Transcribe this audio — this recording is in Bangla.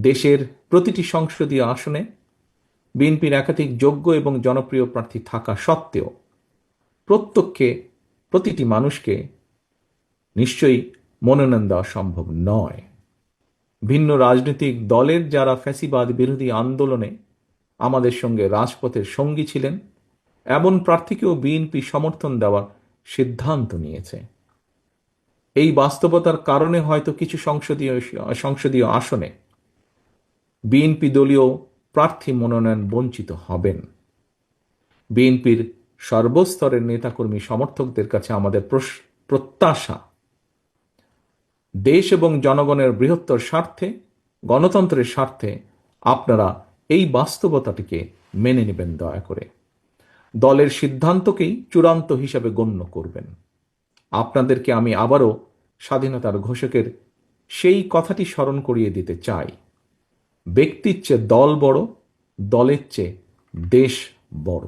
দেশের প্রতিটি সংসদীয় আসনে বিএনপির একাধিক যোগ্য এবং জনপ্রিয় প্রার্থী থাকা সত্ত্বেও প্রত্যেককে প্রতিটি মানুষকে নিশ্চয়ই মনোনয়ন দেওয়া সম্ভব নয়। ভিন্ন রাজনৈতিক দলের যারা ফ্যাসিবাদ বিরোধী আন্দোলনে আমাদের সঙ্গে রাজপথের সঙ্গী ছিলেন, এমন প্রার্থীকেও বিএনপি সমর্থন দেওয়ার সিদ্ধান্ত নিয়েছে। এই বাস্তবতার কারণে হয়তো কিছু সংসদীয় আসনে বিএনপি দলীয় প্রার্থী মনোনয়ন বঞ্চিত হবেন। বিএনপির সর্বস্তরের নেতাকর্মী সমর্থকদের কাছে আমাদের প্রত্যাশা, দেশ এবং জনগণের বৃহত্তর স্বার্থে, গণতন্ত্রের স্বার্থে আপনারা এই বাস্তবতাটিকে মেনে নেবেন দয়া করে। দলের সিদ্ধান্তকেই চূড়ান্ত হিসাবে গণ্য করবেন। আপনাদেরকে আমি আবারও স্বাধীনতার ঘোষকের সেই কথাটি স্মরণ করিয়ে দিতে চাই, ব্যক্তির চেয়ে দল বড়, দলের চেয়ে দেশ বড়।